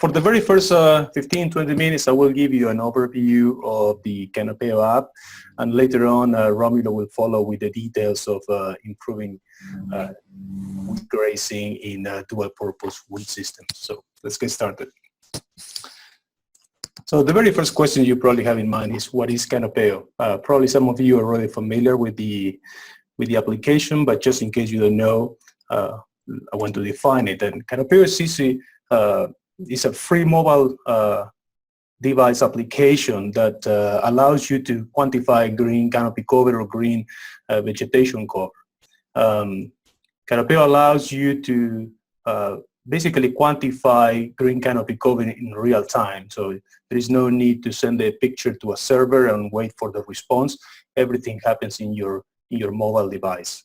For the very first 15-20 minutes, I will give you an overview of the Canopeo app, and later on, Romulo will follow with the details of improving wheat grazing in dual-purpose wheat systems. So let's get started. So the very first question you probably have in mind is, what is Canopeo? Probably some of you are already familiar with the application, but just in case you don't know, I want to define it. And Canopeo is a free mobile device application that allows you to quantify green canopy cover or green vegetation cover. Canopeo allows you to basically quantify green canopy cover in real time. So there is no need to send a picture to a server and wait for the response. Everything happens in your mobile device.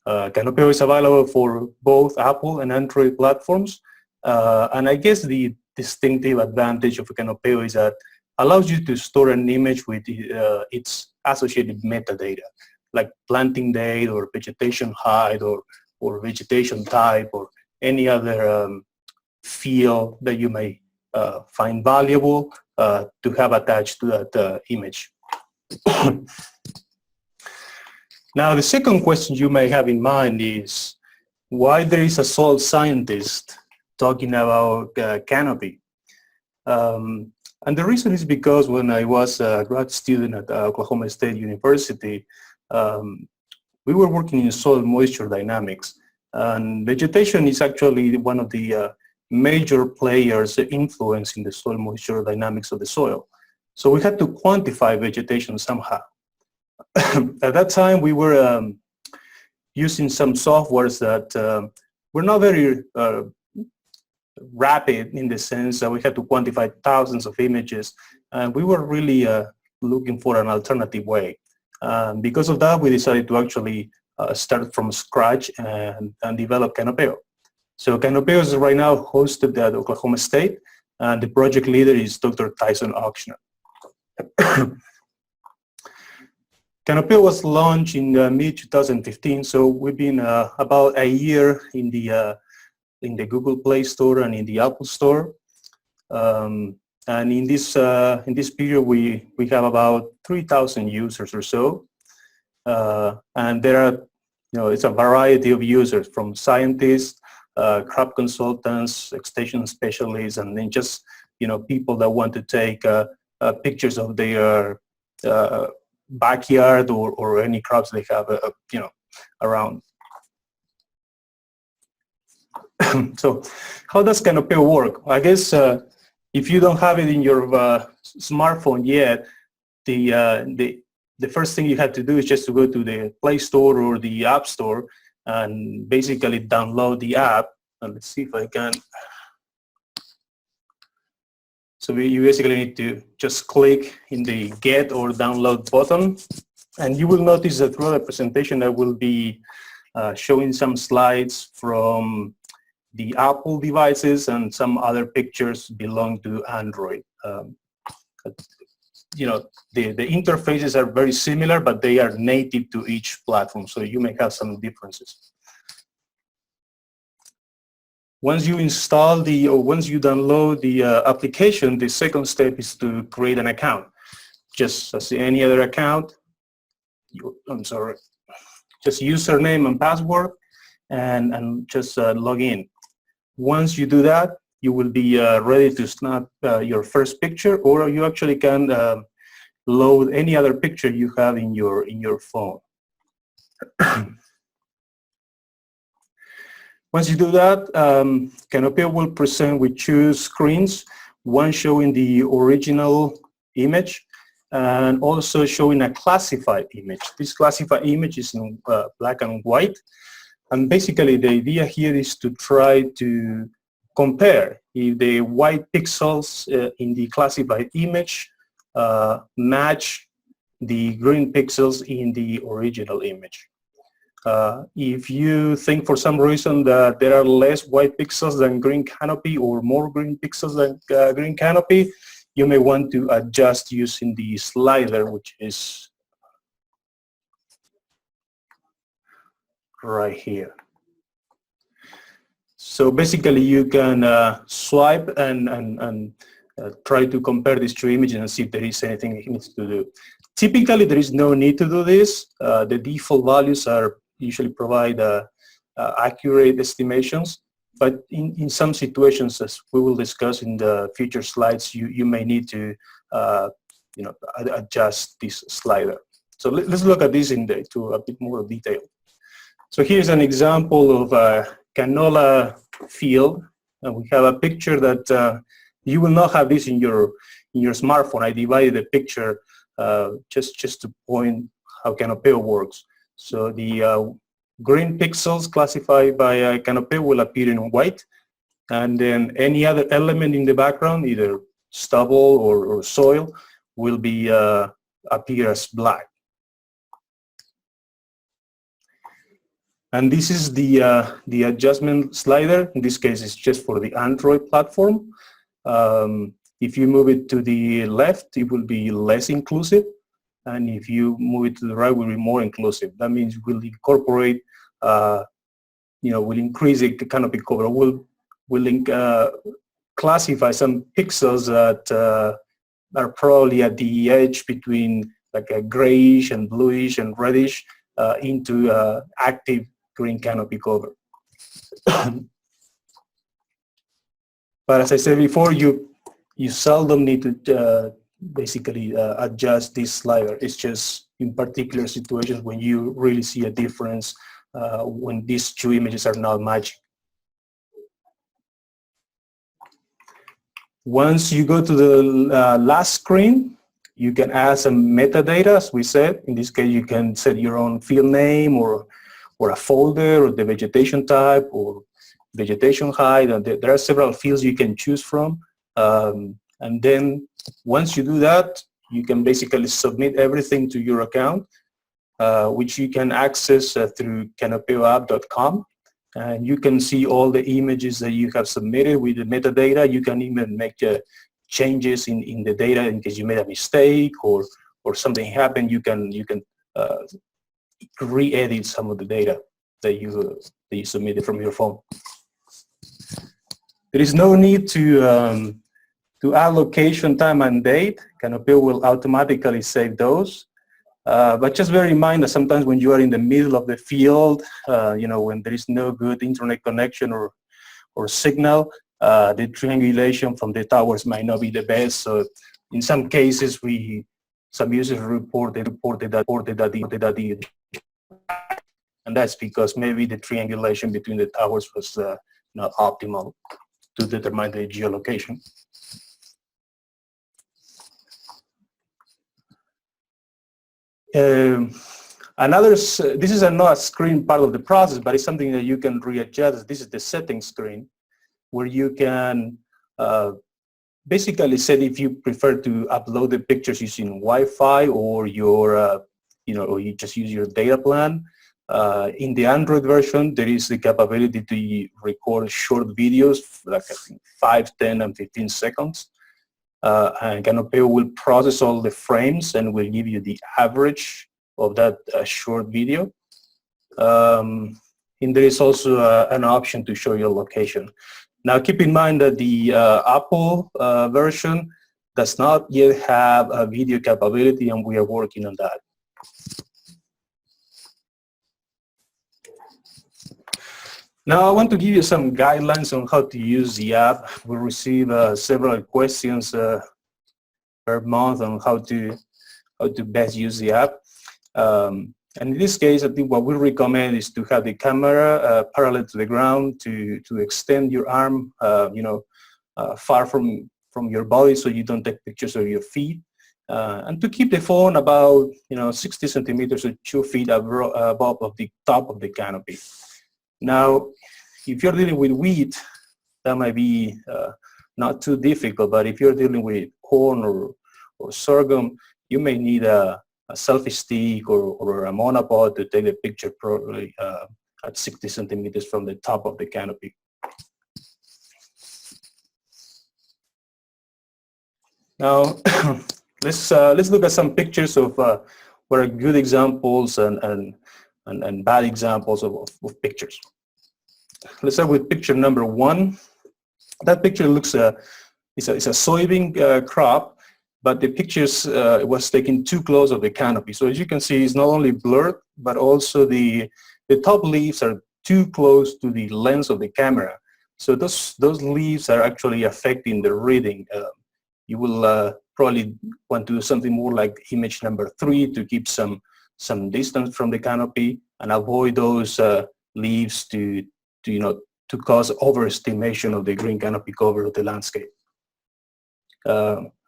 Canopeo is available for both Apple and Android platforms. And I guess the distinctive advantage of Canopeo is that it allows you to store an image with its associated metadata, like planting date or vegetation height or vegetation type or any other field that you may find valuable to have attached to that image. Now, the second question you may have in mind is why there is a soil scientist talking about canopy. And the reason is because when I was a grad student at Oklahoma State University, we were working in soil moisture dynamics. And vegetation is actually one of the major players influencing the soil moisture dynamics of the soil. So we had to quantify vegetation somehow. At that time, we were using some softwares that were not very rapid in the sense that we had to quantify thousands of images, and we were really looking for an alternative way. Because of that, we decided to actually start from scratch and develop Canopeo. So Canopeo is right now hosted at Oklahoma State, and the project leader is Dr. Tyson Ochsner. Canopeo was launched in mid-2015, so we've been about a year in the Google Play Store and in the Apple Store. And in this period, we have about 3,000 users or so. And there are, it's a variety of users, from scientists, crop consultants, extension specialists, and then just, people that want to take pictures of their backyard or any crops they have, around. So how does Canopeo work? I guess if you don't have it in your smartphone yet, the first thing you have to do is just to go to the Play Store or the App Store and basically download the app. And let's see if I can. So you basically need to just click in the Get or Download button, and you will notice that throughout the presentation I will be showing some slides from the Apple devices, and some other pictures belong to Android. The interfaces are very similar, but they are native to each platform, so you may have some differences. Once you install once you download the application, the second step is to create an account. Just as any other account, just username and password, and just log in. Once you do that, you will be ready to snap your first picture, or you actually can load any other picture you have in your phone. Once you do that, Canopeo will present with two screens, one showing the original image and also showing a classified image. This classified image is in black and white. And basically the idea here is to try to compare if the white pixels in the classified image match the green pixels in the original image. If you think for some reason that there are less white pixels than green canopy or more green pixels than green canopy, you may want to adjust using the slider, which is right here. So basically, you can swipe and try to compare these two images and see if there is anything it needs to do. Typically, there is no need to do this. The default values are usually provide accurate estimations, but in some situations, as we will discuss in the future slides, you may need to adjust this slider. So let's look at this to a bit more detail. So here's an example of a canola field, and we have a picture that you will not have this in your smartphone. I divided the picture just to point how Canopeo works. So the green pixels classified by Canopeo will appear in white, and then any other element in the background, either stubble or soil, will be appear as black. And this is the adjustment slider. In this case, it's just for the Android platform. If you move it to the left, it will be less inclusive. And if you move it to the right, it will be more inclusive. That means we'll incorporate, will increase the canopy cover. We'll classify some pixels that are probably at the edge between like a grayish and bluish and reddish into active green canopy cover. But as I said before, you seldom need to basically adjust this slider. It's just in particular situations when you really see a difference when these two images are not matching. Once you go to the last screen, you can add some metadata, as we said. In this case, you can set your own field name or a folder or the vegetation type or vegetation height. And there are several fields you can choose from. And then once you do that, you can basically submit everything to your account, which you can access through canopeoapp.com. And you can see all the images that you have submitted with the metadata. You can even make changes in the data in case you made a mistake or something happened. You can re-edit some of the data that you submitted from your phone. There is no need to add location, time, and date. Canopeo will automatically save those. But just bear in mind that sometimes when you are in the middle of the field, when there is no good internet connection or signal, the triangulation from the towers might not be the best. So in some cases, some users reported that and that's because maybe the triangulation between the towers was not optimal to determine the geolocation. This is not a screen part of the process, but it's something that you can readjust. This is the settings screen, where you can basically set if you prefer to upload the pictures using Wi-Fi or or you just use your data plan. In the Android version, there is the capability to record short videos, like I think 5, 10, and 15 seconds. And Canopeo will process all the frames and will give you the average of that short video. And there is also an option to show your location. Now keep in mind that the Apple version does not yet have a video capability, and we are working on that. Now I want to give you some guidelines on how to use the app. We receive several questions per month on how to best use the app. And in this case, I think what we recommend is to have the camera parallel to the ground, to extend your arm, far from your body so you don't take pictures of your feet, and to keep the phone about 60 centimeters or 2 feet above the top of the canopy. Now, if you're dealing with wheat, that might be not too difficult, but if you're dealing with corn or sorghum, you may need a selfie stick or a monopod to take the picture properly at 60 centimeters from the top of the canopy. Now, let's look at some pictures of what are good examples and bad examples of pictures. let's start with picture number 1. That picture looks it's a soybean crop, but the pictures was taken too close of the canopy. So as you can see, it's not only blurred, but also the top leaves are too close to the lens of the camera. So those leaves are actually affecting the reading. You will probably want to do something more like image number 3 to keep some distance from the canopy and avoid those leaves to cause overestimation of the green canopy cover of the landscape.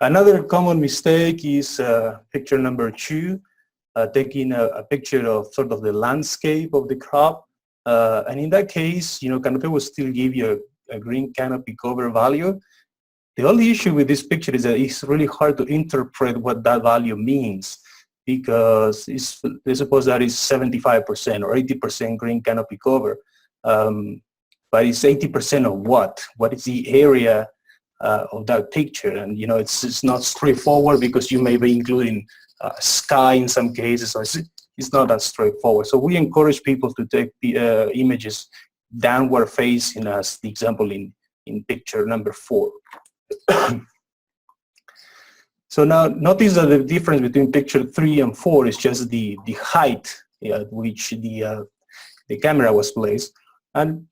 Another common mistake is picture number 2, taking a picture of sort of the landscape of the crop. And in that case, Canopeo will still give you a green canopy cover value. The only issue with this picture is that it's really hard to interpret what that value means, because let's suppose that is 75% or 80% green canopy cover. But it's 80% of what? What is the area of that picture? And it's not straightforward, because you may be including sky in some cases, so it's not that straightforward. So we encourage people to take the images downward facing, as the example in picture number 4. So now notice that the difference between picture 3 and 4 is just the height at which the camera was placed. And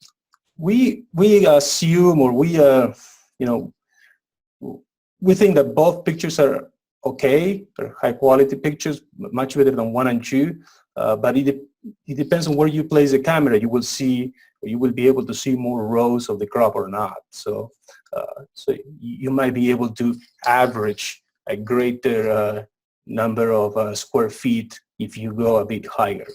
we assume, or we think that both pictures are okay. They're high quality pictures, much better than 1 and 2. But it depends on where you place the camera. You will see, or you will be able to see more rows of the crop or not. So you might be able to average a greater number of square feet if you go a bit higher.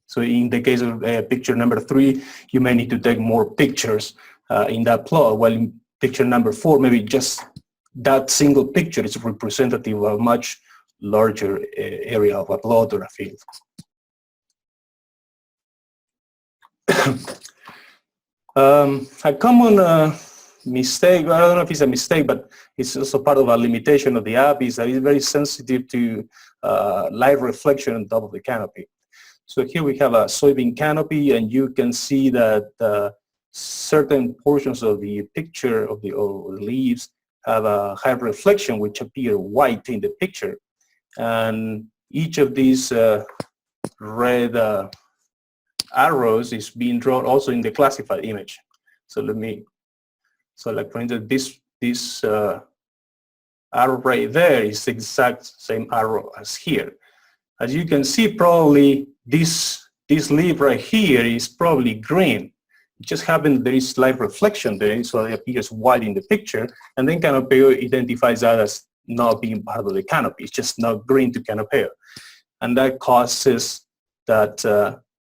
So in the case of picture number 3, you may need to take more pictures in that plot, while in picture number 4, maybe just that single picture is representative of a much larger area of a plot or a field. A common mistake, I don't know if it's a mistake, but it's also part of a limitation of the app, is that it's very sensitive to light reflection on top of the canopy. So here we have a soybean canopy, and you can see that certain portions of the picture of the leaves have a high reflection, which appear white in the picture. And each of these red arrows is being drawn also in the classified image. So like for instance, this arrow right there is the exact same arrow as here. As you can see, probably this leaf right here is probably green. It just happens there is light reflection there, so it appears white in the picture, and then Canopeo identifies that as not being part of the canopy. It's just not green to Canopeo. And that causes that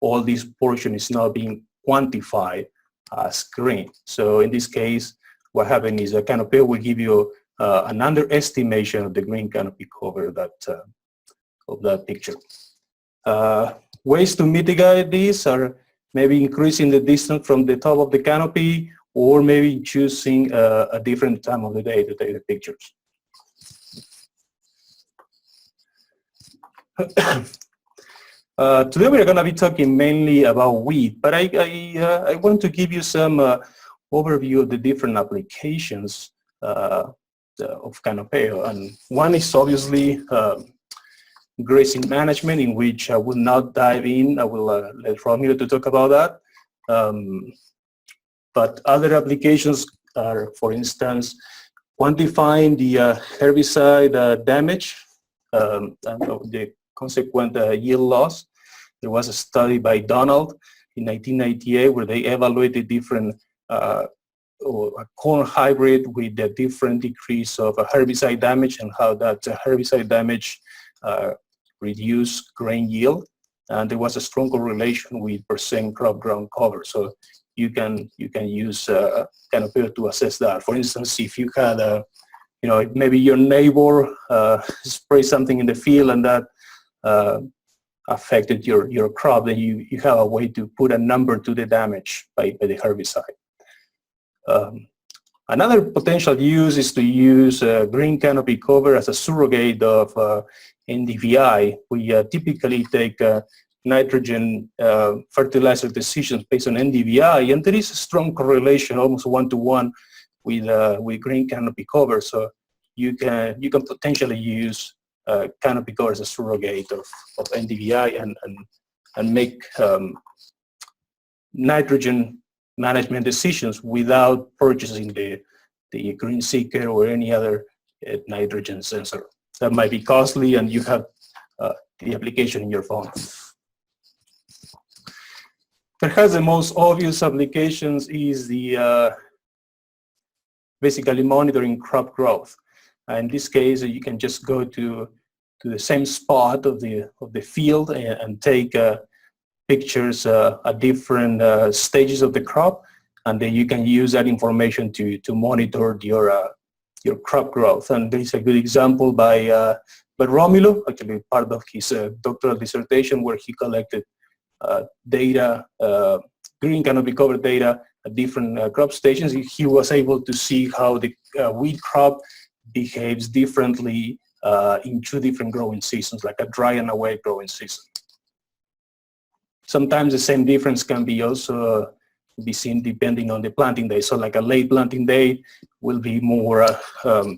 all this portion is not being quantified as green. So in this case, what happened is that Canopeo will give you an underestimation of the green canopy cover of that picture. Ways to mitigate this are maybe increasing the distance from the top of the canopy, or maybe choosing a different time of the day to take the pictures. Today we're going to be talking mainly about wheat, but I want to give you some overview of the different applications of Canopeo. And one is obviously grazing management, in which I will not dive in. I will let Romulo to talk about that. But other applications are, for instance, quantifying the herbicide damage and the consequent yield loss. There was a study by Donald in 1998 where they evaluated different corn hybrid with a different decrease of herbicide damage, and how that herbicide damage reduced grain yield, and there was a strong correlation with % crop ground cover. So you can use Canopeo to assess that. For instance, if you had maybe your neighbor spray something in the field and that affected your crop, then you have a way to put a number to the damage by the herbicide. Another potential use is to use green canopy cover as a surrogate of NDVI. We typically take nitrogen fertilizer decisions based on NDVI, and there is a strong correlation, almost one-to-one, with green canopy cover. So you can potentially use canopy cover as a surrogate of NDVI and make nitrogen management decisions without purchasing the green seeker or any other nitrogen sensor. That might be costly, and you have the application in your phone. Perhaps the most obvious applications is the basically monitoring crop growth. In this case, you can just go to the same spot of the field and take pictures at different stages of the crop, and then you can use that information to monitor your crop growth. And there is a good example by Romulo, actually part of his doctoral dissertation, where he collected data, green canopy cover data at different crop stations. He was able to see how the wheat crop behaves differently in two different growing seasons, like a dry and a wet growing season. Sometimes the same difference can be also be seen depending on the planting day. So like a late planting day will be more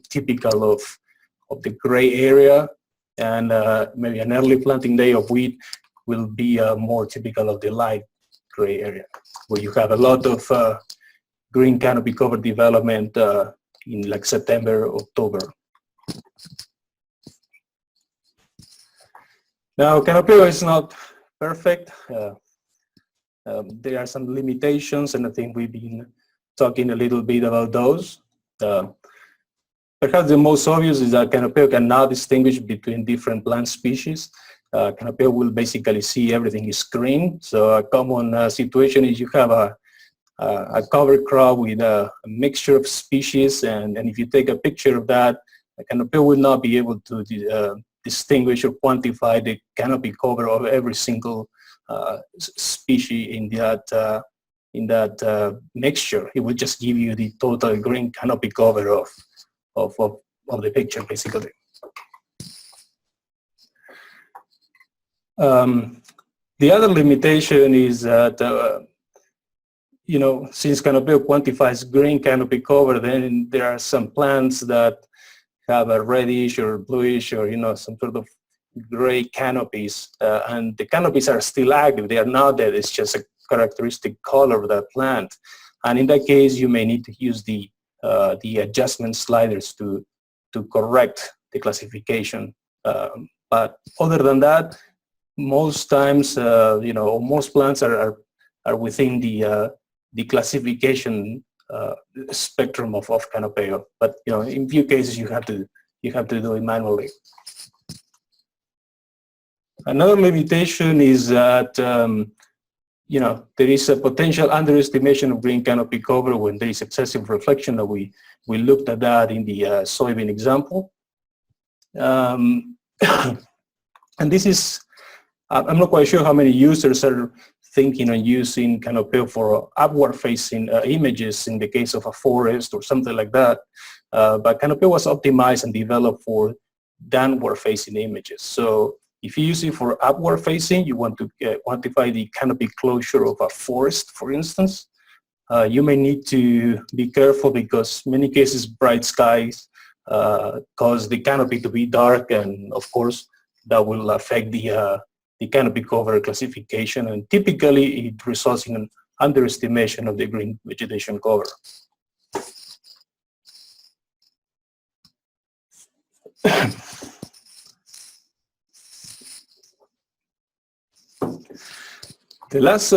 typical of the gray area, and maybe an early planting day of wheat will be more typical of the light gray area, where you have a lot of green canopy cover development in like September, October. Now, Canopeo is not perfect. There are some limitations, and I think we've been talking a little bit about those. Perhaps the most obvious is that Canopeo cannot distinguish between different plant species. Canopeo will basically see everything is green. So a common situation is you have a cover crop with a mixture of species, and if you take a picture of that, Canopeo will not be able to distinguish or quantify the canopy cover of every single species in that mixture. It will just give you the total green canopy cover of the picture, basically. The other limitation is that since Canopeo quantifies green canopy cover, then there are some plants that have a reddish or bluish or some sort of gray canopies, and the canopies are still active. They are not dead. It's just a characteristic color of that plant, and in that case, you may need to use the adjustment sliders to correct the classification. But other than that, most times, most plants are within the classification spectrum of Canopeo. But in few cases, you have to do it manually. Another limitation is that there is a potential underestimation of green canopy cover when there is excessive reflection. That we looked at that in the soybean example, and this is, I'm not quite sure how many users are thinking on using Canopeo for upward-facing images in the case of a forest or something like that. But Canopeo was optimized and developed for downward-facing images. So if you use it for upward-facing, you want to quantify the canopy closure of a forest, for instance. You may need to be careful because many cases bright skies cause the canopy to be dark, and of course that will affect the canopy cover classification, and typically it results in an underestimation of the green vegetation cover. The last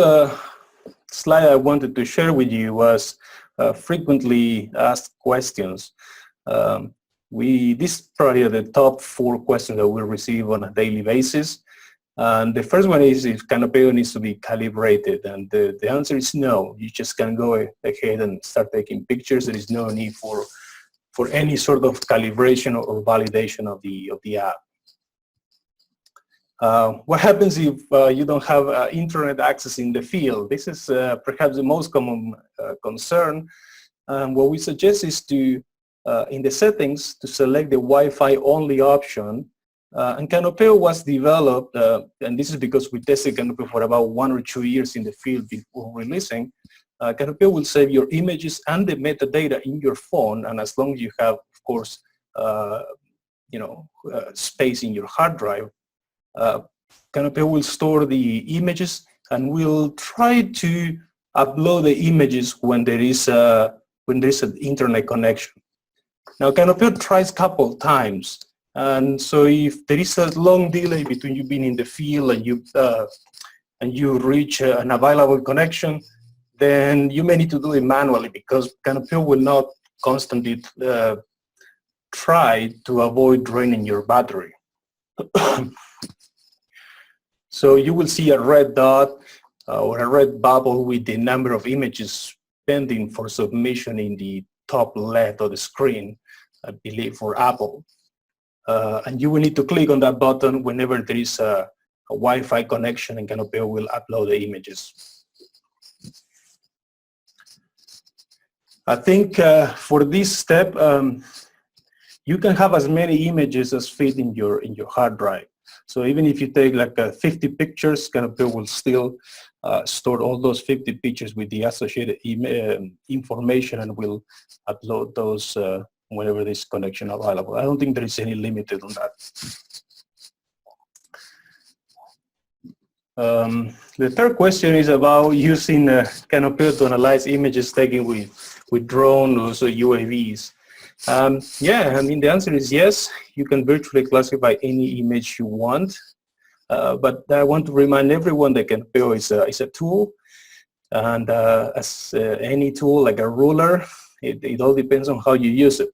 slide I wanted to share with you was frequently asked questions. These probably are the top 4 questions that we receive on a daily basis. And the first one is if Canopeo needs to be calibrated, and the answer is no. You just can go ahead and start taking pictures. There is no need for any sort of calibration or validation of the app. What happens if you don't have internet access in the field? This is perhaps the most common concern. What we suggest is to, in the settings, to select the Wi-Fi only option And Canopeo was developed, and this is because we tested Canopeo for about 1 or 2 years in the field before releasing. Canopeo will save your images and the metadata in your phone, and as long as you have, of course, space in your hard drive, Canopeo will store the images and will try to upload the images when there is an internet connection. Now, Canopeo tries a couple times, and so if there is a long delay between you being in the field and you reach an available connection, then you may need to do it manually, because Canopeo will not constantly try to avoid draining your battery. So you will see a red dot or a red bubble with the number of images pending for submission in the top left of the screen, I believe for Apple. And you will need to click on that button whenever there is a Wi-Fi connection, and Canopeo will upload the images. I think for this step, you can have as many images as fit in your hard drive. So even if you take like 50 pictures, Canopeo will still store all those 50 pictures with the associated information, and will upload those whenever there's connection available. I don't think there is any limited on that. The third question is about using Canopeo to analyze images taken with drones or UAVs. Yeah, I mean, the answer is yes. You can virtually classify any image you want, but I want to remind everyone that Canopeo is a tool, and as any tool, like a ruler, it all depends on how you use it.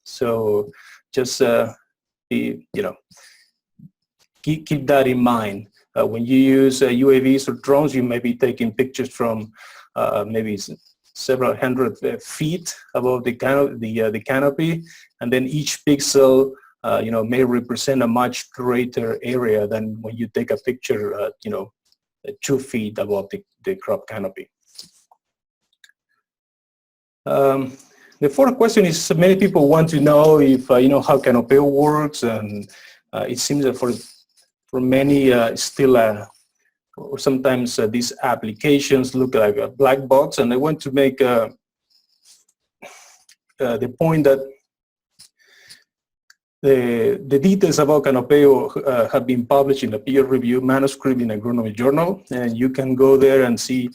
So just keep that in mind. When you use UAVs or drones, you may be taking pictures from maybe several hundred feet above the canopy, and then each pixel may represent a much greater area than when you take a picture 2 feet above the crop canopy. The fourth question is, many people want to know if how Canopeo works, and it seems that for many still or sometimes these applications look like a black box, and I want to make the point that the details about Canopeo have been published in a peer-reviewed manuscript in Agronomy Journal, and you can go there and see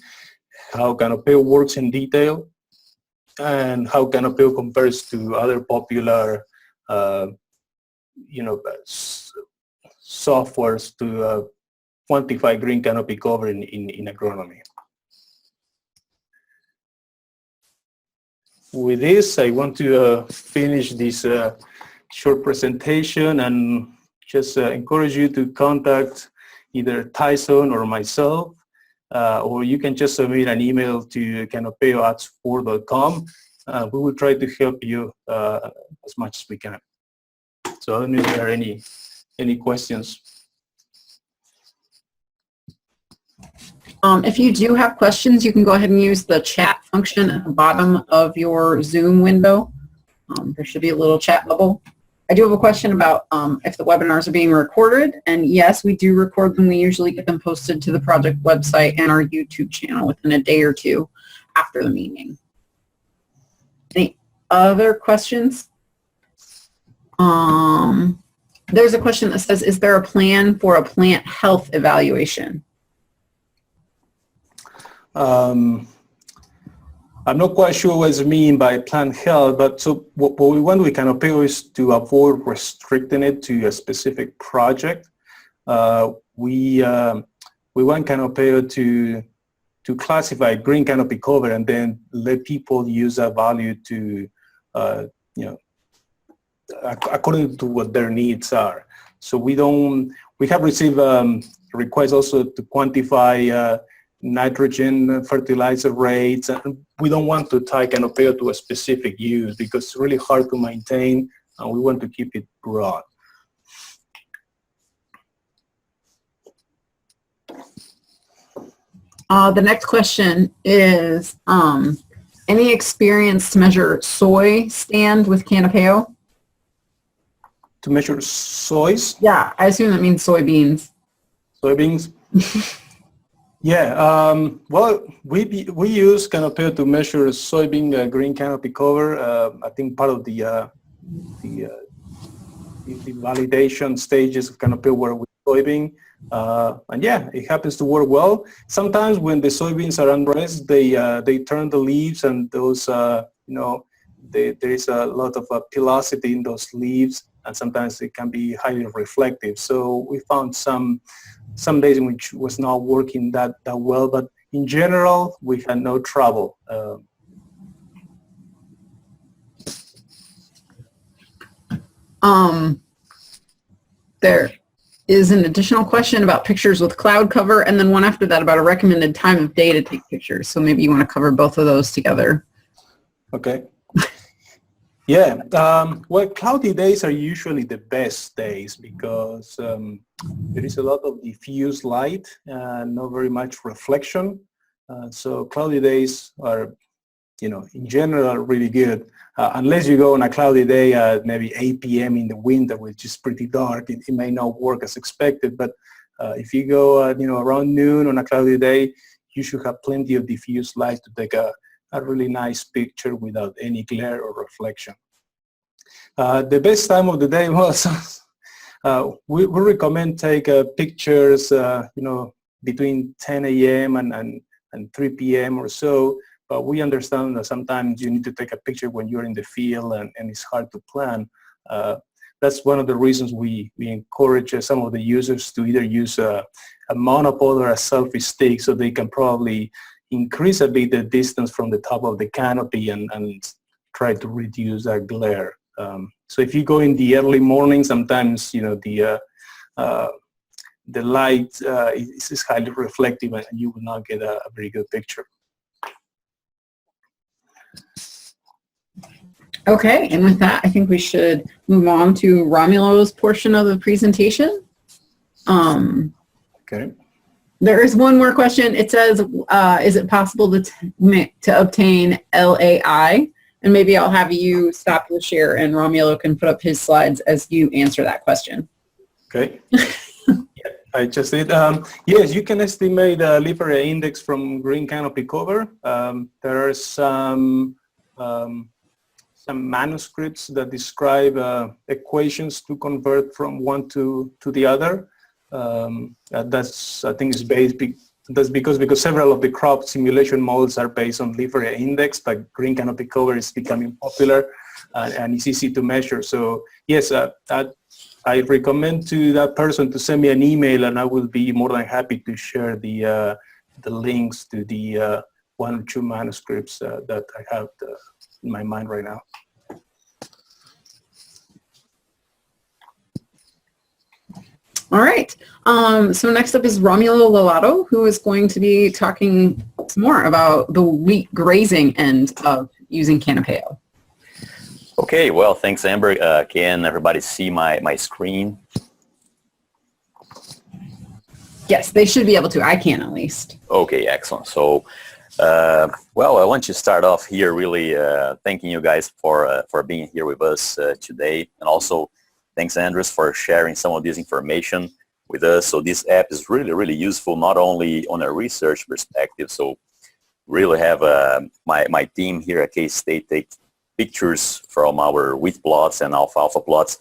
how Canopeo works in detail, and how Canopeo compares to other popular softwares to quantify green canopy cover in agronomy. With this, I want to finish this short presentation, and just encourage you to contact either Tyson or myself, or you can just submit an email to canopeo@support.com. We will try to help you as much as we can. So I don't know if there are any questions. If you do have questions, you can go ahead and use the chat function at the bottom of your Zoom window. There should be a little chat bubble. I do have a question about if the webinars are being recorded, and yes, we do record them. We usually get them posted to the project website and our YouTube channel within a day or two after the meeting. Any other questions? There's a question that says, is there a plan for a plant health evaluation? I'm not quite sure what it means by plant health, but so what we want with Canopeo is to avoid restricting it to a specific project. We want Canopeo to classify green canopy cover, and then let people use that value to, according to what their needs are. So we have received requests also to quantify nitrogen fertilizer rates, and we don't want to tie Canopeo to a specific use because it's really hard to maintain, and we want to keep it broad. The next question is, any experience to measure soy stand with Canopeo? to measure soys. Yeah, I assume that means soybeans. Soybeans. Yeah, well, we use Canopeo to measure soybean green canopy cover. I think part of the validation stages of Canopeo were with soybean. And yeah, it happens to work well. Sometimes when the soybeans are undressed, they turn the leaves, and those, there is a lot of pilosity in those leaves, and sometimes it can be highly reflective. So we found some days in which was not working that well, but in general, we had no trouble. There is an additional question about pictures with cloud cover, and then one after that about a recommended time of day to take pictures. So maybe you want to cover both of those together. Okay. Yeah, well, cloudy days are usually the best days because there is a lot of diffuse light and not very much reflection. So cloudy days are, in general, really good. Unless you go on a cloudy day at maybe 8 p.m. in the winter, which is pretty dark, it may not work as expected. But if you go, around noon on a cloudy day, you should have plenty of diffuse light to take a really nice picture without any glare or reflection. The best time of the day was, we recommend take pictures, between 10 a.m. and 3 p.m. or so. But we understand that sometimes you need to take a picture when you're in the field and it's hard to plan. That's one of the reasons we encourage some of the users to either use a monopod or a selfie stick, so they can probably increase a bit the distance from the top of the canopy and try to reduce that glare. So if you go in the early morning, sometimes the light is highly reflective and you will not get a very good picture. Okay, and with that, I think we should move on to Romulo's portion of the presentation. Okay. There is one more question. It says, is it possible to obtain LAI? And maybe I'll have you stop the share and Romulo can put up his slides as you answer that question. Okay. Yeah, I just did. Yes, you can estimate a leaf area index from green canopy cover. There are some manuscripts that describe equations to convert from one to the other. That's, I think, is based. That's because several of the crop simulation models are based on leaf area index, but green canopy cover is becoming popular and it's easy to measure. So yes, I recommend to that person to send me an email, and I will be more than happy to share the links to the one or two manuscripts that I have in my mind right now. All right. So next up is Romulo Lollato, who is going to be talking some more about the wheat grazing end of using Canopeo. Okay, well, thanks, Amber. Can everybody see my screen? Yes, they should be able to. I can, at least. Okay, excellent. So, well, I want to start off here really thanking you guys for being here with us today, and also thanks, Andres, for sharing some of this information with us. So this app is really, really useful, not only on a research perspective. So really have my team here at K-State take pictures from our wheat plots and alfalfa plots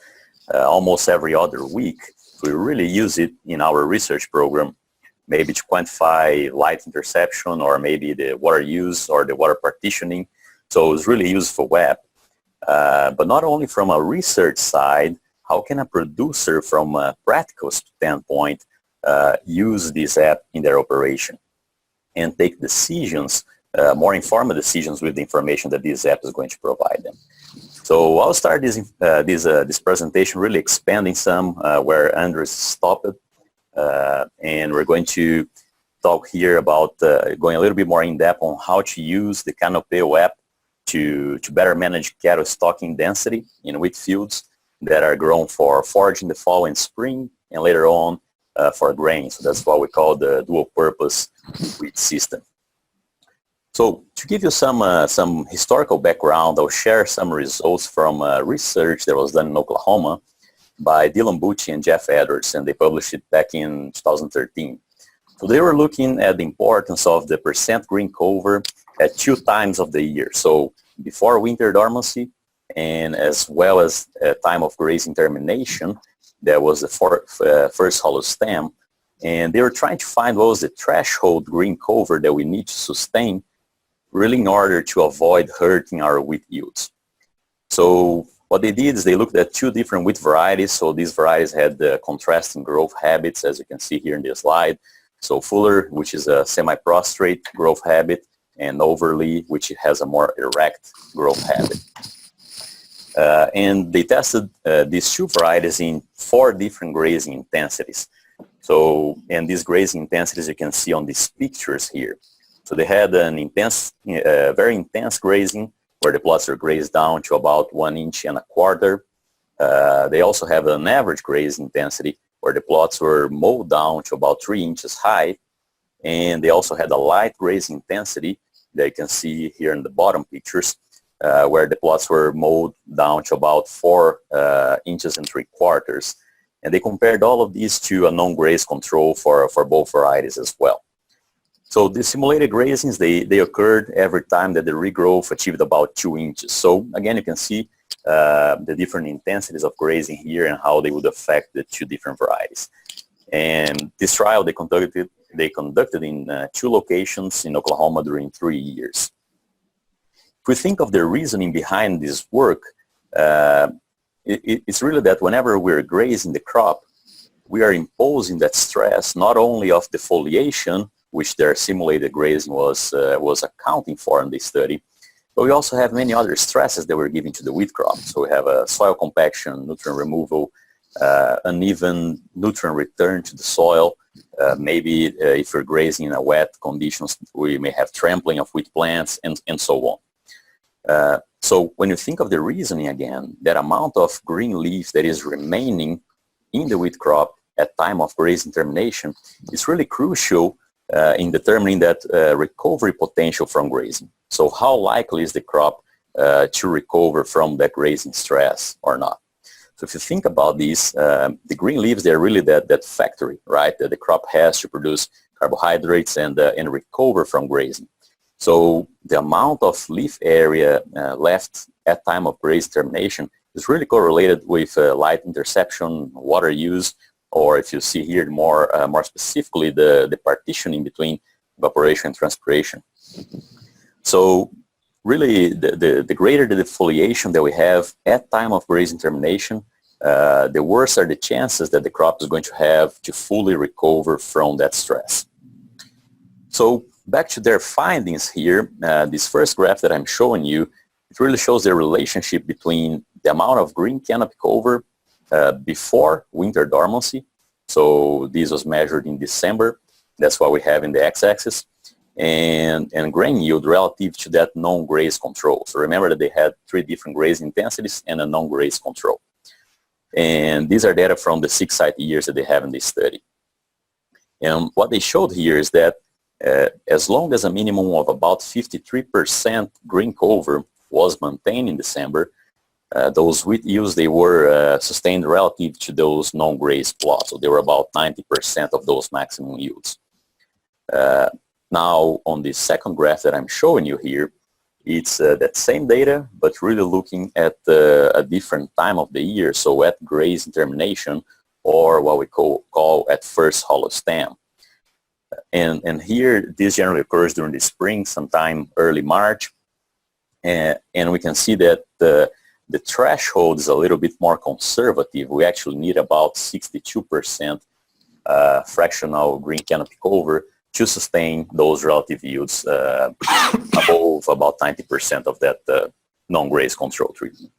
almost every other week. We really use it in our research program, maybe to quantify light interception or maybe the water use or the water partitioning. So it's really useful app. But not only from a research side, how can a producer from a practical standpoint use this app in their operation and take decisions, more informed decisions with the information that this app is going to provide them? So I'll start this presentation really expanding some where Andres stopped, and we're going to talk here about going a little bit more in depth on how to use the Canopeo app to better manage cattle stocking density in wheat fields that are grown for forage in the fall and spring, and later on for grain. So that's what we call the dual purpose wheat system. So to give you some historical background, I'll share some results from research that was done in Oklahoma by Dylan Bucci and Jeff Edwards, and they published it back in 2013. So they were looking at the importance of the percent green cover at 2 times of the year. So before winter dormancy and as well as time of grazing termination, that was the first hollow stem. And they were trying to find what was the threshold green cover that we need to sustain really in order to avoid hurting our wheat yields. So what they did is they looked at 2 different wheat varieties. So these varieties had contrasting growth habits, as you can see here in this slide. So Fuller, which is a semi-prostrate growth habit, and Overly, which has a more erect growth habit. And they tested these 2 varieties in 4 different grazing intensities. So, and these grazing intensities you can see on these pictures here. So they had an intense, very intense grazing where the plots are grazed down to about 1.25 inches. They also have an average grazing intensity where the plots were mowed down to about 3 inches high. And they also had a light grazing intensity that you can see here in the bottom pictures, where the plots were mowed down to about 4.75 inches. And they compared all of these to a non-graze control for both varieties as well. So the simulated grazings, they occurred every time that the regrowth achieved about 2 inches. So again, you can see the different intensities of grazing here and how they would affect the 2 different varieties. And this trial they conducted in 2 locations in Oklahoma during 3 years. If we think of the reasoning behind this work, it's really that whenever we're grazing the crop, we are imposing that stress not only of defoliation, which their simulated grazing was accounting for in this study, but we also have many other stresses that we're giving to the wheat crop. So we have a soil compaction, nutrient removal, uneven nutrient return to the soil. Maybe if we're grazing in a wet conditions, we may have trampling of wheat plants and so on. So when you think of the reasoning again, that amount of green leaf that is remaining in the wheat crop at time of grazing termination is really crucial in determining that recovery potential from grazing. So how likely is the crop to recover from that grazing stress or not? So if you think about these, the green leaves, they're really that factory, right, that the crop has to produce carbohydrates and recover from grazing. So the amount of leaf area left at time of graze termination is really correlated with light interception, water use, or if you see here more specifically, the partitioning between evaporation and transpiration. So really the greater the defoliation that we have at time of grazing termination, the worse are the chances that the crop is going to have to fully recover from that stress. So back to their findings here, this first graph that I'm showing you, it really shows the relationship between the amount of green canopy cover before winter dormancy. So this was measured in December. That's what we have in the x-axis. And grain yield relative to that non-graze control. So remember that they had 3 different graze intensities and a non-graze control. And these are data from the 6 site years that they have in this study. And what they showed here is that as long as a minimum of about 53% green cover was maintained in December, those wheat yields, they were sustained relative to those non-graze plots. So they were about 90% of those maximum yields. Now, on the second graph that I'm showing you here, it's that same data, but really looking at a different time of the year, so at graze termination, or what we call at first hollow stem. And here, this generally occurs during the spring, sometime early March, and we can see that the threshold is a little bit more conservative. We actually need about 62% fractional green canopy cover to sustain those relative yields above about 90% of that non-graze control treatment.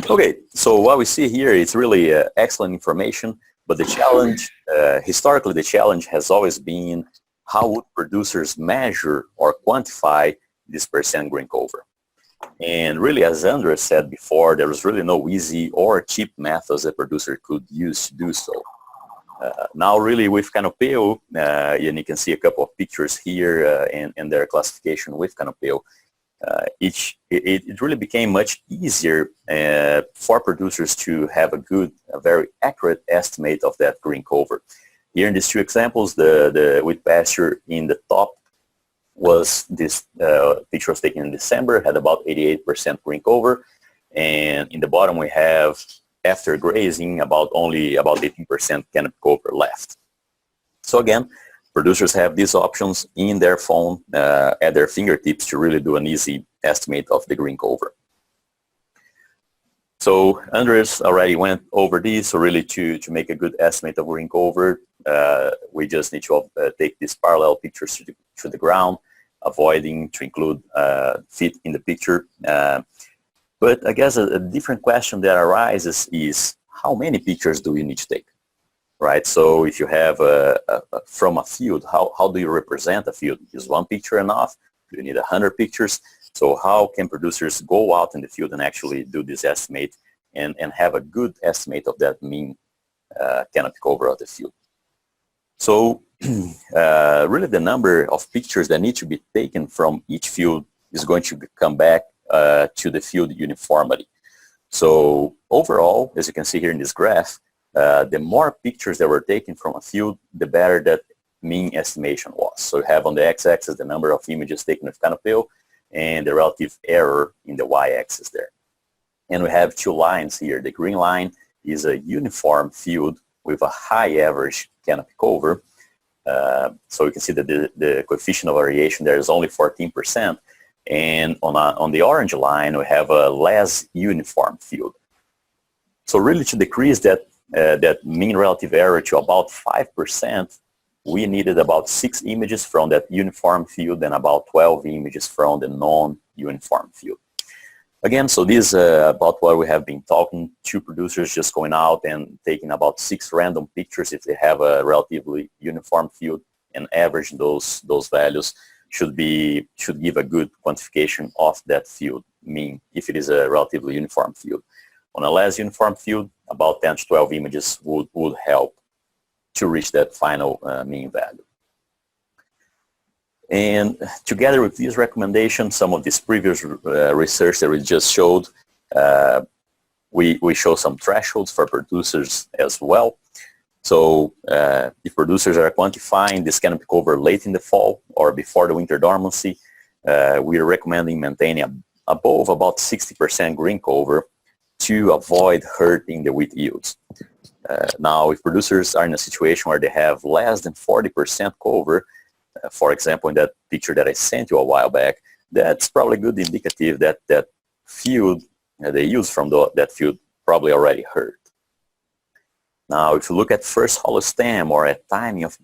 Okay, so what we see here is really excellent information, but the challenge, historically the challenge has always been how would producers measure or quantify this percent green cover. And really, as Andres said before, there was really no easy or cheap methods that producer could use to do so. Now really with Canopeo, and you can see a couple of pictures here and their classification with Canopeo, it really became much easier for producers to have a very accurate estimate of that green cover. Here in these two examples, the wheat pasture in the top was this picture was taken in December, had about 88% green cover, and in the bottom we have after grazing only about 18% canopy cover left. So again, producers have these options in their phone at their fingertips to really do an easy estimate of the green cover. So Andres already went over this, so really to make a good estimate of green cover, we just need to take these parallel pictures to the ground, avoiding to include feet in the picture. But I guess a different question that arises is how many pictures do you need to take? Right, so if you have from a field, how do you represent a field? Is one picture enough? Do you need 100 pictures? So how can producers go out in the field and actually do this estimate and have a good estimate of that mean canopy cover of the field? So really the number of pictures that need to be taken from each field is going to come back to the field uniformity. So overall, as you can see here in this graph, the more pictures that were taken from a field, the better that mean estimation was. So you have on the x-axis the number of images taken with Canopeo and the relative error in the y-axis there. And we have two lines here. The green line is a uniform field with a high average canopy cover. So you can see that the coefficient of variation there is only 14%. And on the orange line, we have a less uniform field. So really to decrease that mean relative error to about 5%, we needed about 6 images from that uniform field and about 12 images from the non-uniform field. Again, so this is about what we have been talking to producers, just going out and taking about 6 random pictures if they have a relatively uniform field, and average those values should give a good quantification of that field mean if it is a relatively uniform field. On a less uniform field, about 10 to 12 images would help to reach that final mean value. And together with these recommendations, some of this previous research that we just showed, we show some thresholds for producers as well. So if producers are quantifying this canopy cover late in the fall or before the winter dormancy, we are recommending maintaining above about 60% green cover to avoid hurting the wheat yields. Now, if producers are in a situation where they have less than 40% cover, for example, in that picture that I sent you a while back, that's probably good indicative that that field, the yields from that field probably already hurt. Now, if you look at first hollow stem or at timing of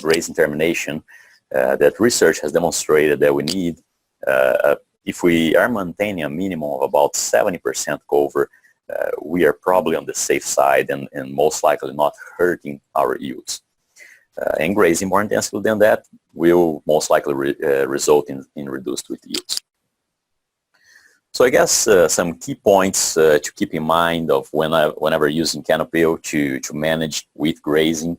grazing termination, that research has demonstrated that we need, if we are maintaining a minimum of about 70% cover, we are probably on the safe side and most likely not hurting our yields. And grazing more intensively than that will most likely result in reduced wheat yields. So I guess some key points to keep in mind of whenever using Canopeo to manage wheat grazing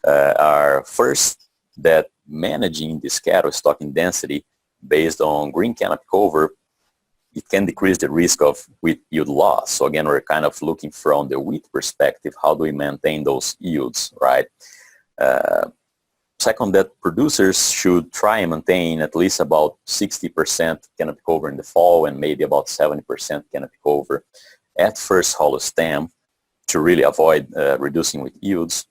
are first that managing this cattle stocking density based on green canopy cover, it can decrease the risk of wheat yield loss. So again, we're kind of looking from the wheat perspective, how do we maintain those yields, right? Second, that producers should try and maintain at least about 60% canopy cover in the fall and maybe about 70% canopy cover at first hollow stem to really avoid reducing wheat yields.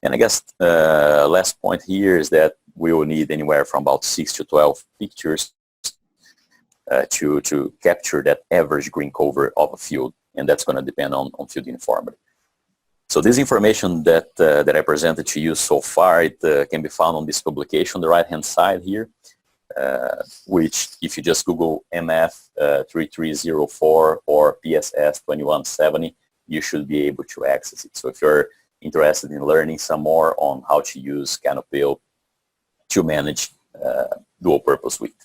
And I guess last point here is that we will need anywhere from about 6 to 12 pictures to capture that average green cover of a field, and that's going to depend on field uniformity. So this information that I presented to you so far, it can be found on this publication on the right-hand side here, which if you just Google MF 3304 or PSS 2170, you should be able to access it. So if you're interested in learning some more on how to use Canopeo to manage dual-purpose wheat.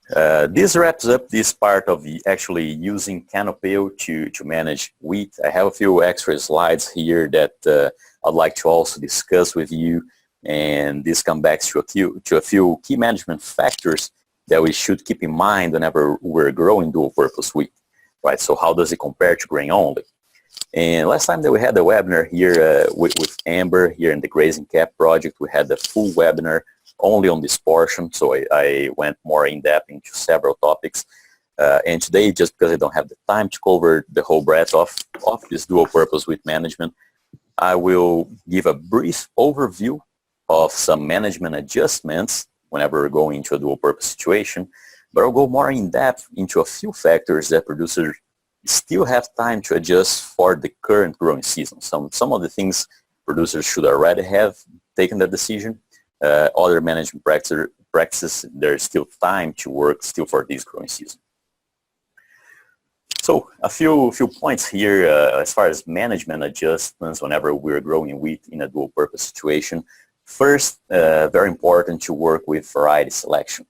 This wraps up this part of actually using Canopeo to manage wheat. I have a few extra slides here that I'd like to also discuss with you, and this comes back to a few key management factors that we should keep in mind whenever we're growing dual-purpose wheat, right? So how does it compare to grain only? And last time that we had the webinar here with Amber here in the Grazing Cap project, we had the full webinar only on this portion, so I went more in depth into several topics. And today, just because I don't have the time to cover the whole breadth of this dual-purpose wheat management, I will give a brief overview of some management adjustments whenever we're going into a dual-purpose situation, but I'll go more in depth into a few factors that producers still have time to adjust for the current growing season. Some of the things producers should already have taken the decision. Other management practices, there's still time to work still for this growing season. So a few points here as far as management adjustments whenever we're growing wheat in a dual-purpose situation. First, very important to work with variety selection.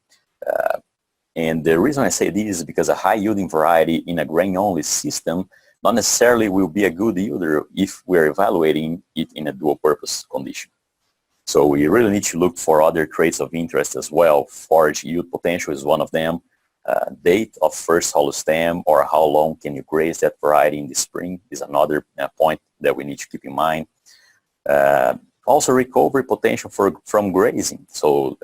And the reason I say this is because a high-yielding variety in a grain-only system not necessarily will be a good yielder if we're evaluating it in a dual-purpose condition. So we really need to look for other traits of interest as well. Forage yield potential is one of them. Date of first hollow stem, or how long can you graze that variety in the spring, is another point that we need to keep in mind. Also, recovery potential from grazing. So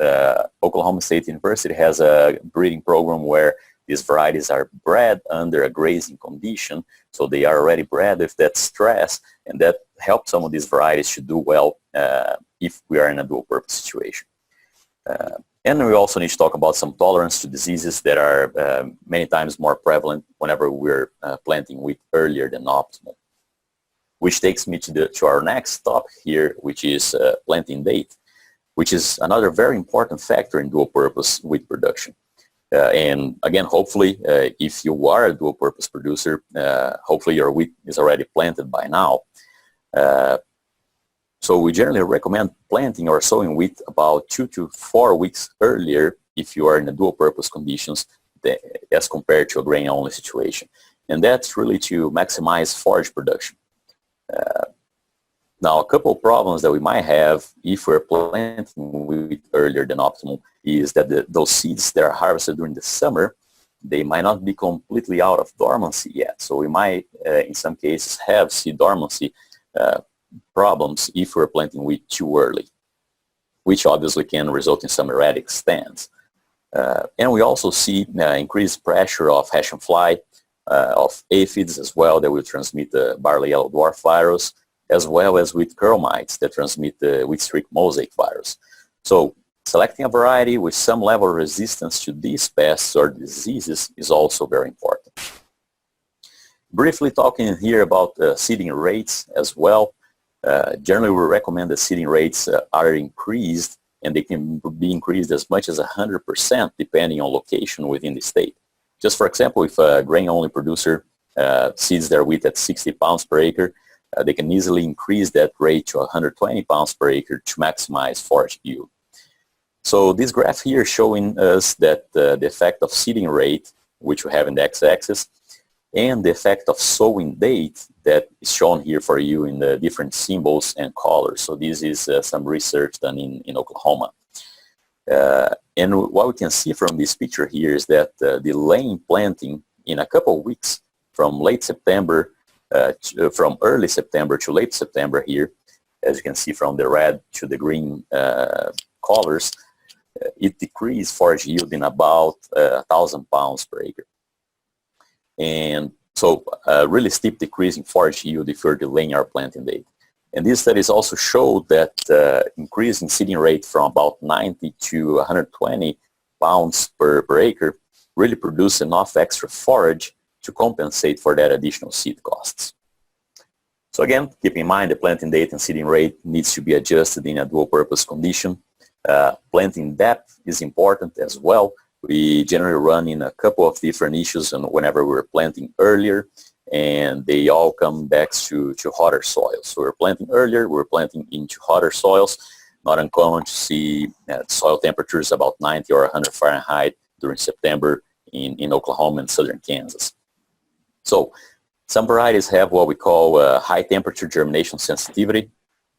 Oklahoma State University has a breeding program where these varieties are bred under a grazing condition, so they are already bred with that stress, and that helps some of these varieties to do well if we are in a dual-purpose situation. And we also need to talk about some tolerance to diseases that are many times more prevalent whenever we're planting wheat earlier than optimal. Which takes me to our next topic here, which is planting date, which is another very important factor in dual-purpose wheat production. And again, hopefully, if you are a dual-purpose producer, hopefully your wheat is already planted by now. So we generally recommend planting or sowing wheat about 2 to 4 weeks earlier if you are in the dual-purpose conditions as compared to a grain-only situation. And that's really to maximize forage production. Now, a couple of problems that we might have if we're planting wheat earlier than optimal is that those seeds that are harvested during the summer, they might not be completely out of dormancy yet. So we might, in some cases, have seed dormancy problems if we're planting wheat too early, which obviously can result in some erratic stands. And we also see increased pressure of hash and fly, of aphids as well that will transmit the barley yellow dwarf virus, as well as with curl mites that transmit the wheat streak mosaic virus. So selecting a variety with some level of resistance to these pests or diseases is also very important. Briefly talking here about seeding rates as well. Generally, we recommend that seeding rates are increased, and they can be increased as much as 100% depending on location within the state. Just for example, if a grain-only producer seeds their wheat at 60 pounds per acre, they can easily increase that rate to 120 pounds per acre to maximize forage yield. So this graph here showing us that the effect of seeding rate, which we have in the x-axis, and the effect of sowing date that is shown here for you in the different symbols and colors. So this is some research done in Oklahoma. And what we can see from this picture here is that the lane planting in a couple of weeks from late September, from early September to late September here, as you can see from the red to the green colors, it decreased forage yield in about 1,000 pounds per acre. And so a really steep decrease in forage yield if you're delaying our planting date. And these studies also showed that increase in seeding rate from about 90 to 120 pounds per acre really produce enough extra forage to compensate for that additional seed costs. So again, keep in mind the planting date and seeding rate needs to be adjusted in a dual-purpose condition. Planting depth is important as well. We generally run in a couple of different issues and whenever we're planting earlier, and they all come back to hotter soils. So we're planting earlier, we're planting into hotter soils. Not uncommon to see soil temperatures about 90 or 100 Fahrenheit during September in Oklahoma and southern Kansas. So some varieties have what we call high temperature germination sensitivity,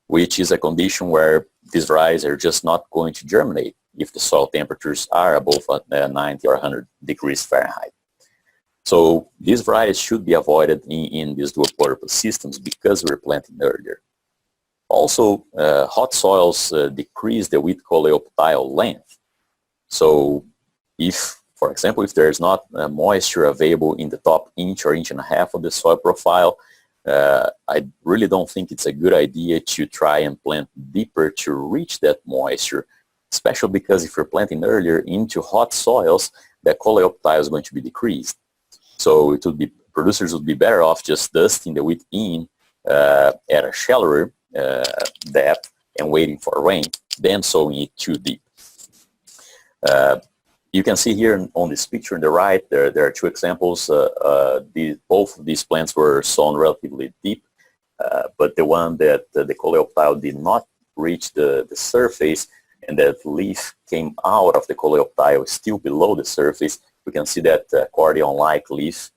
which is a condition where these varieties are just not going to germinate if the soil temperatures are above 90 or 100 degrees Fahrenheit. So these varieties should be avoided in these dual-purpose systems because we're planting earlier. Also, hot soils decrease the wheat coleoptile length. So if, for example, if there's not moisture available in the top inch or inch and a half of the soil profile, I really don't think it's a good idea to try and plant deeper to reach that moisture, especially because if you're planting earlier into hot soils, the coleoptile is going to be decreased. So it would be, producers would be better off just dusting the wheat in at a shallower depth and waiting for rain than sowing it too deep. You can see here on this picture on the right, there are two examples. Both of these plants were sown relatively deep, but the one that the coleoptile did not reach the surface and that leaf came out of the coleoptile still below the surface, we can see that accordion-like leaf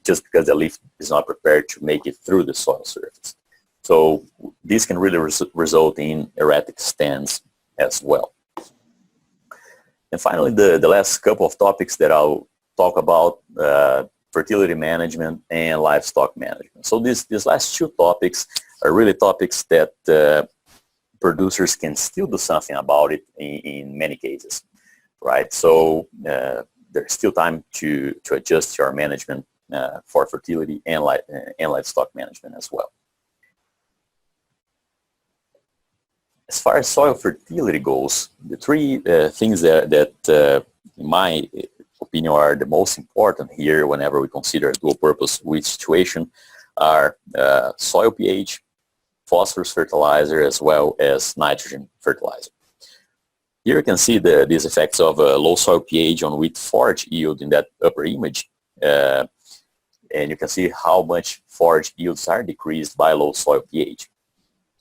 just because the leaf is not prepared to make it through the soil surface. So this can really result in erratic stands as well. And finally, the last couple of topics that I'll talk about, fertility management and livestock management. So these last two topics are really topics that producers can still do something about it in many cases, right? So there's still time to adjust your management for fertility and livestock management as well. As far as soil fertility goes, the three things that in my opinion are the most important here whenever we consider a dual-purpose wheat situation are soil pH, phosphorus fertilizer, as well as nitrogen fertilizer. Here you can see these effects of low soil pH on wheat forage yield in that upper image. And you can see how much forage yields are decreased by low soil pH.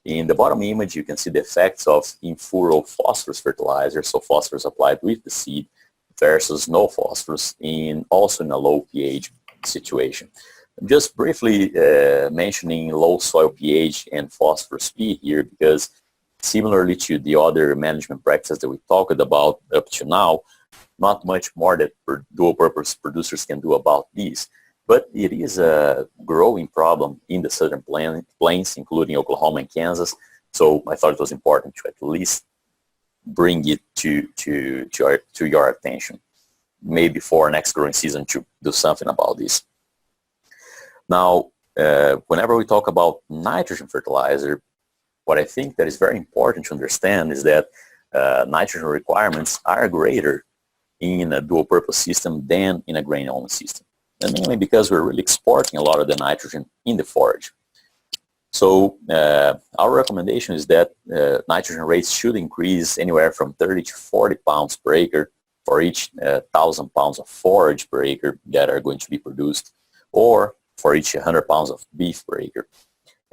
In the bottom image, you can see the effects of in-furrow phosphorus fertilizer, so phosphorus applied with the seed, versus no phosphorus also in a low pH situation. I'm just briefly mentioning low soil pH and phosphorus P here because similarly to the other management practices that we talked about up to now, not much more that dual-purpose producers can do about these. But it is a growing problem in the southern plains, including Oklahoma and Kansas. So I thought it was important to at least bring it to your attention, maybe for next growing season to do something about this. Now, whenever we talk about nitrogen fertilizer, what I think that is very important to understand is that nitrogen requirements are greater in a dual-purpose system than in a grain-only system. And mainly because we're really exporting a lot of the nitrogen in the forage. So our recommendation is that nitrogen rates should increase anywhere from 30 to 40 pounds per acre for each 1,000 pounds of forage per acre that are going to be produced, or for each 100 pounds of beef per acre.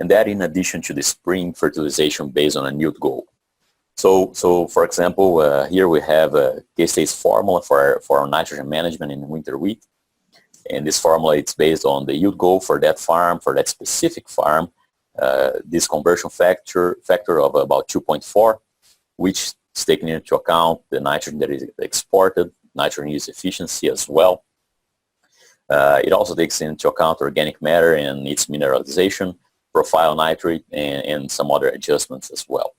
And that in addition to the spring fertilization based on a yield goal. So for example, here we have a K-State's formula for our nitrogen management in winter wheat. And this formula is based on the yield goal for that farm, for that specific farm, this conversion factor of about 2.4, which is taking into account the nitrogen that is exported, nitrogen use efficiency as well. It also takes into account organic matter and its mineralization, profile nitrate, and some other adjustments as well.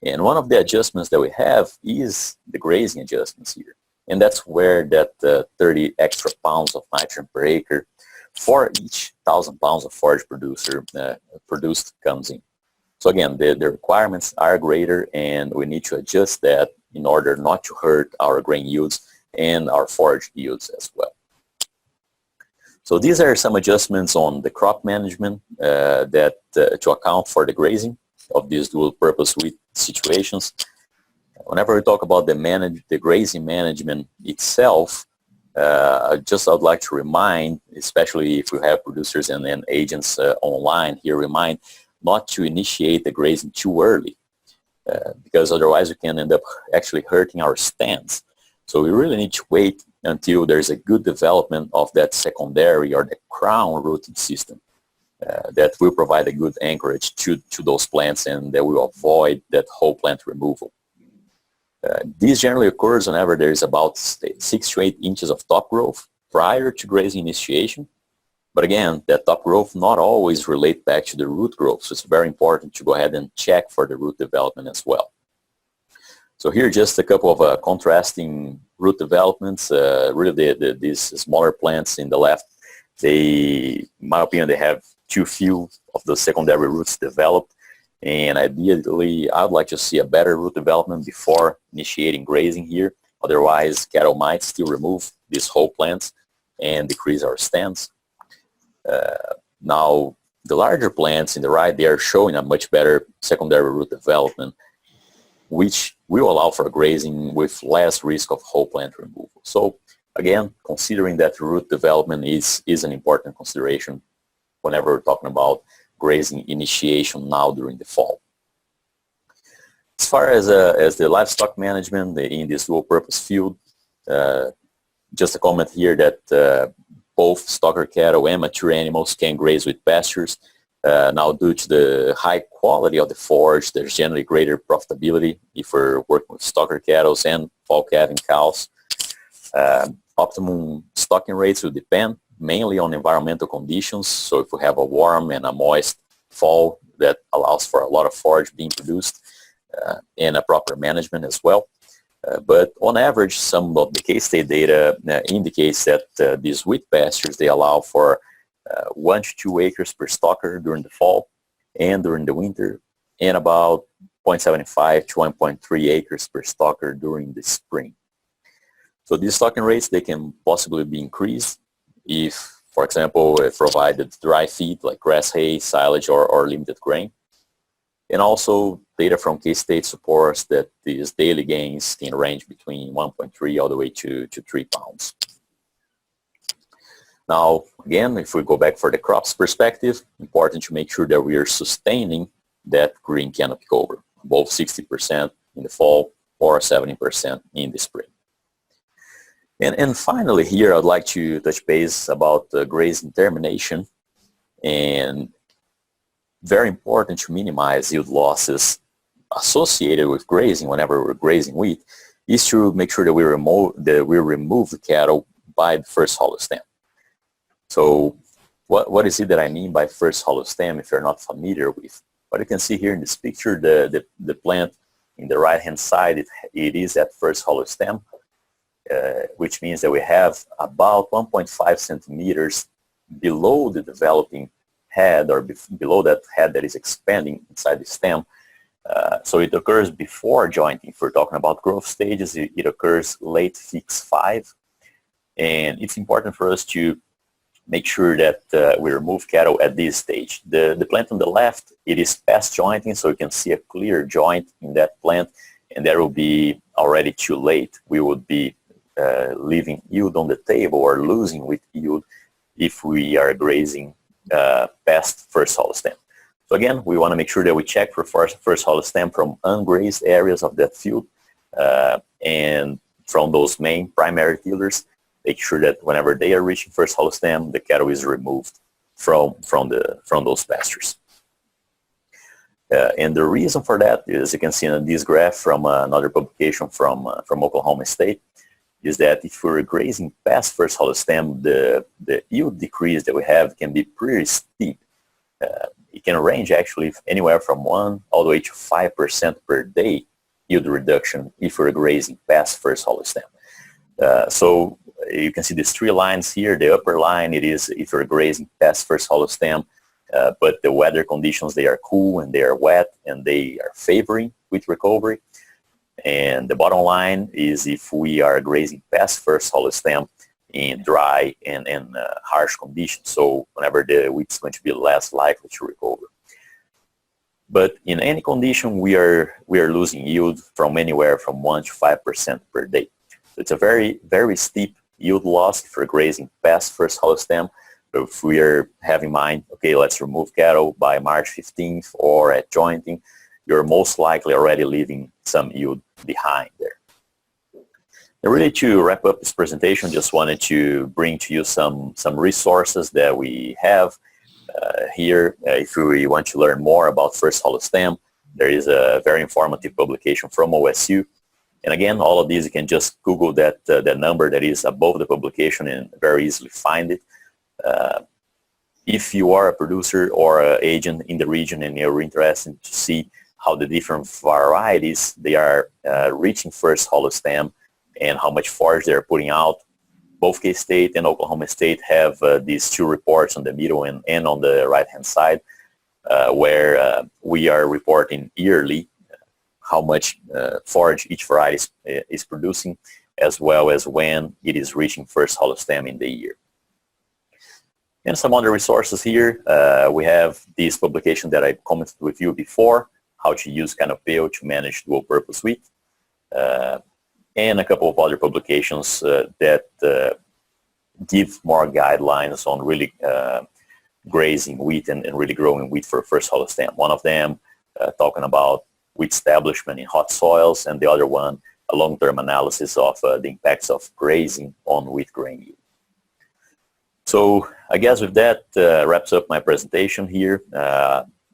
And one of the adjustments that we have is the grazing adjustments here. And that's where that 30 extra pounds of nitrogen per acre for each 1,000 pounds of forage produced comes in. So again, the requirements are greater and we need to adjust that in order not to hurt our grain yields and our forage yields as well. So these are some adjustments on the crop management to account for the grazing of these dual-purpose wheat situations. Whenever we talk about the grazing management itself, I'd like to remind, especially if we have producers and agents online here, remind not to initiate the grazing too early, because otherwise we can end up actually hurting our stands. So we really need to wait until there's a good development of that secondary or the crown rooting system that will provide a good anchorage to those plants and that will avoid that whole plant removal. This generally occurs whenever there is about 6 to 8 inches of top growth prior to grazing initiation. But again, that top growth not always relate back to the root growth, so it's very important to go ahead and check for the root development as well. So here just a couple of contrasting root developments. Really these smaller plants in the left, in my opinion, they have too few of the secondary roots developed. And ideally, I would like to see a better root development before initiating grazing here. Otherwise, cattle might still remove these whole plants and decrease our stands. Now, the larger plants in the right, they are showing a much better secondary root development, which will allow for grazing with less risk of whole plant removal. So again, considering that root development is an important consideration whenever we're talking about grazing initiation now during the fall. As far as the livestock management in this dual-purpose field, just a comment here that both stocker cattle and mature animals can graze with pastures. Now, due to the high quality of the forage, there's generally greater profitability if we're working with stocker cattle and fall calving cows. Optimum stocking rates will depend mainly on environmental conditions. So if we have a warm and a moist fall, that allows for a lot of forage being produced and a proper management as well. But on average, some of the K-State data indicates that these wheat pastures, they allow for 1 to 2 acres per stocker during the fall and during the winter, and about 0.75 to 1.3 acres per stocker during the spring. So these stocking rates, they can possibly be increased if, for example, provided dry feed like grass hay, silage, or limited grain. And also data from K-State supports that these daily gains can range between 1.3 all the way to 3 pounds. Now, again, if we go back for the crops perspective, important to make sure that we are sustaining that green canopy cover, above 60% in the fall or 70% in the spring. And finally here, I'd like to touch base about grazing termination. And very important to minimize yield losses associated with grazing whenever we're grazing wheat is to make sure that we remove the cattle by the first hollow stem. So what is it that I mean by first hollow stem if you're not familiar with? What you can see here in this picture, the plant in the right hand side, it is at first hollow stem, which means that we have about 1.5 centimeters below the developing head, or below that head that is expanding inside the stem. So it occurs before jointing. If we're talking about growth stages, it occurs late fix 5. And it's important for us to make sure that we remove cattle at this stage. The plant on the left, it is past jointing, so you can see a clear joint in that plant, and that will be already too late. We would be leaving yield on the table or losing with yield if we are grazing past first hollow stem. So again, we want to make sure that we check for first hollow stem from ungrazed areas of that field and from those main primary tillers. Make sure that whenever they are reaching first hollow stem, the cattle is removed from those pastures. And the reason for that is, you can see in this graph from another publication from Oklahoma State, is that if we're grazing past first hollow stem, the yield decrease that we have can be pretty steep. It can range actually anywhere from 1 all the way to 5% per day yield reduction if we're grazing past first hollow stem. So you can see these 3 lines here. The upper line, it is if you're grazing past first hollow stem, but the weather conditions, they are cool and they are wet and they are favoring wheat recovery. And the bottom line is if we are grazing past first hollow stem in dry and harsh conditions. So whenever the wheat is going to be less likely to recover. But in any condition, we are losing yield from anywhere from 1 to 5% per day. So it's a very, very steep yield loss if we're grazing past first hollow stem. But if we are having in mind, okay, let's remove cattle by March 15th or at jointing, you're most likely already leaving some yield behind there. And really, to wrap up this presentation, just wanted to bring to you some resources that we have here. If we want to learn more about first hollow stem, there is a very informative publication from OSU And again, all of these, you can just Google that number that is above the publication and very easily find it. If you are a producer or an agent in the region and you're interested to see how the different varieties they are reaching first hollow stem and how much forage they're putting out, both K-State and Oklahoma State have these two reports on the middle and on the right-hand side where we are reporting yearly how much forage each variety is producing, as well as when it is reaching first hollow stem in the year. And some other resources here. We have this publication that I commented with you before, how to use Canopeo to manage dual purpose wheat, and a couple of other publications that give more guidelines on really grazing wheat and really growing wheat for first hollow stem. One of them talking about wheat establishment in hot soils, and the other one a long-term analysis of the impacts of grazing on wheat grain yield. So I guess with that wraps up my presentation here.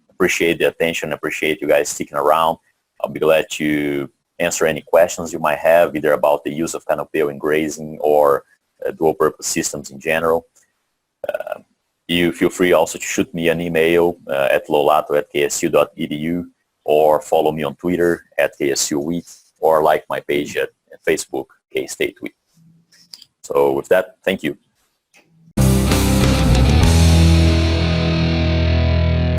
Appreciate the attention, appreciate you guys sticking around. I'll be glad to answer any questions you might have, either about the use of Canopeo in grazing or dual purpose systems in general. You feel free also to shoot me an email at lollato@ksu.edu, or follow me on Twitter at KSU Wheat, or like my page at Facebook, K-State Wheat. So with that, thank you.